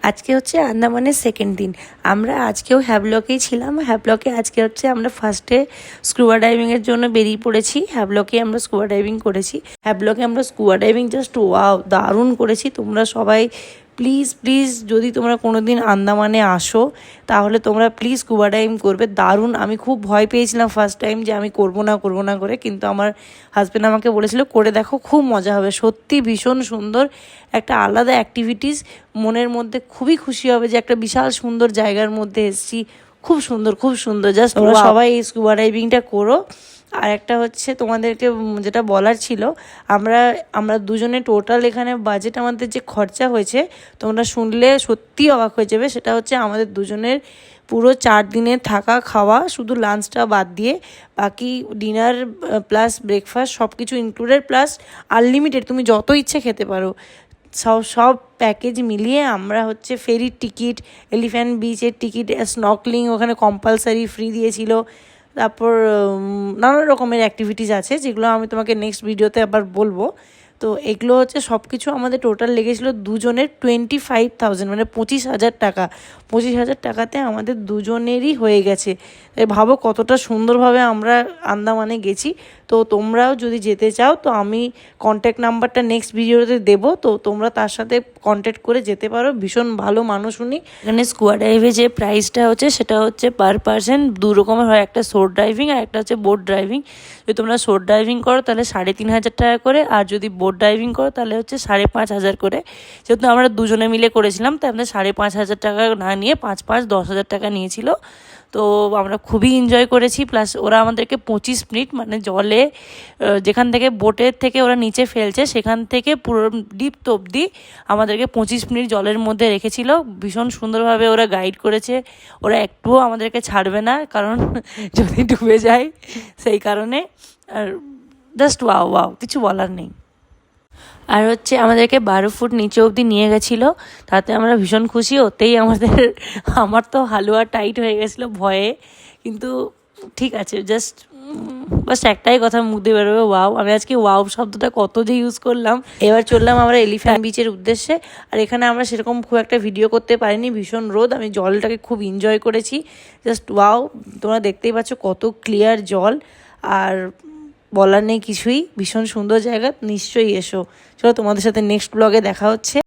আজকে হচ্ছে আন্দামানের সেকেন্ড দিন। আমরা আজকেও হ্যাভলকেই ছিলাম। হ্যাভলকে আজকে হচ্ছে আমরা ফার্স্টে স্কুবা ডাইভিংয়ের জন্য বেরিয়ে পড়েছি। হ্যাভলকে আমরা স্কুবা ডাইভিং করেছি। হ্যাভলকে আমরা স্কুবা ডাইভিং জাস্ট ওয়াও দারুণ করেছি। তোমরা সবাই প্লিজ প্লিজ যদি তোমরা কোনো দিন আন্দামানে আসো তাহলে তোমরা প্লিজ স্কুবা ডাইভিং করবে, দারুণ। আমি খুব ভয় পেয়েছিলাম ফার্স্ট টাইম যে আমি করবো না করে, কিন্তু আমার হাজব্যান্ড আমাকে বলেছিল করে দেখো, খুব মজা হবে। সত্যি ভীষণ সুন্দর একটা আলাদা অ্যাক্টিভিটিস, মনের মধ্যে খুবই খুশি হবে যে একটা বিশাল সুন্দর জায়গার মধ্যে এসেছি। খুব সুন্দর জাস্ট তোমরা সবাই এই স্কুবা ডাইভিংটা করো। আর একটা হচ্ছে তোমাদেরকে যেটা বলার ছিল, আমরা দুজনে টোটাল এখানে বাজেট আমাদের যে খরচা হয়েছে তোমরা শুনলে সত্যি অবাক হয়ে যাবে। সেটা হচ্ছে আমাদের দুজনের পুরো 4 দিনের থাকা খাওয়া, শুধু লাঞ্চটা বাদ দিয়ে বাকি ডিনার প্লাস ব্রেকফাস্ট সব কিছু ইনক্লুডেড, প্লাস আনলিমিটেড তুমি যত ইচ্ছে খেতে পারো। সব প্যাকেজ মিলিয়ে আমরা হচ্ছে ফেরির টিকিট, এলিফ্যান্ট বিচের টিকিট, স্নর্কেলিং ওখানে কম্পালসারি ফ্রি দিয়েছিল। তারপর নানা রকমের অ্যাক্টিভিটিস আছে যেগুলো আমি তোমাকে নেক্সট ভিডিওতে আবার বলবো। তো এগুলো হচ্ছে সব কিছু আমাদের টোটাল লেগেছিলো দুজনের 25,000, মানে 25,000 টাকা। 25,000 টাকাতে আমাদের দুজনেরই হয়ে গেছে। ভাবো কতটা সুন্দরভাবে আমরা আন্দামানে গেছি। তো তোমরাও যদি যেতে চাও তো আমি কন্ট্যাক্ট নাম্বারটা নেক্সট ভিডিওতে দেবো, তো তোমরা তার সাথে কন্ট্যাক্ট করে যেতে পারো। ভীষণ ভালো মানুষ উনি। এখানে স্কুবা ডাইভে যে প্রাইসটা হচ্ছে সেটা হচ্ছে পার পার্সন 2 রকমের হয়, একটা শোর্ট ড্রাইভিং আর একটা হচ্ছে বোট ড্রাইভিং। যদি তোমরা শোর্ট ড্রাইভিং করো তাহলে 3,500 টাকা করে, আর যদি বোট ড্রাইভিং করো তাহলে হচ্ছে 5,500 করে। যেহেতু আমরা দুজনে মিলে করেছিলাম তাই আমাদের 5,500 টাকা না নিয়ে 10,000 টাকা নিয়েছিল। তো আমরা খুবই এনজয় করেছি। প্লাস ওরা আমাদেরকে 25 মিনিট মানে জলে যেখান থেকে বোটের থেকে ওরা নিচে ফেলছে সেখান থেকে পুরো ডিপ অবধি আমাদেরকে 25 মিনিট জলের মধ্যে রেখেছিল। ভীষণ সুন্দরভাবে ওরা গাইড করেছে। ওরা একটুও আমাদেরকে ছাড়বে না, কারণ যদি ডুবে যায় সেই কারণে। আর জাস্ট ওয়াও কিছু বলার নেই। আর হচ্ছে আমাদেরকে 12 ফুট নিচে অবধি নিয়ে গেছিলো, তাতে আমরা ভীষণ খুশি। ওতেই আমার তো হালুয়া টাইট হয়ে গেছিলো ভয়ে, কিন্তু ঠিক আছে, বাস একটাই কথা মুখ দিয়ে বেরোবে, ওয়াও। আমি আজকে ওয়াও শব্দটা কত যে ইউজ করলাম। এবার চললাম আমরা এলিফ্যান্ট বিচের উদ্দেশ্যে। আর এখানে আমরা সেরকম খুব একটা ভিডিও করতে পারিনি, ভীষণ রোদ। আমি জলটাকে খুব এনজয় করেছি, জাস্ট ওয়াও। তোমরা দেখতেই পাচ্ছ কত ক্লিয়ার জল, আর বলার নেই কিছুই। ভীষণ সুন্দর জায়গা, নিশ্চয়ই এসো। চলো তোমাদের সাথে নেক্সট ব্লগে দেখা হচ্ছে।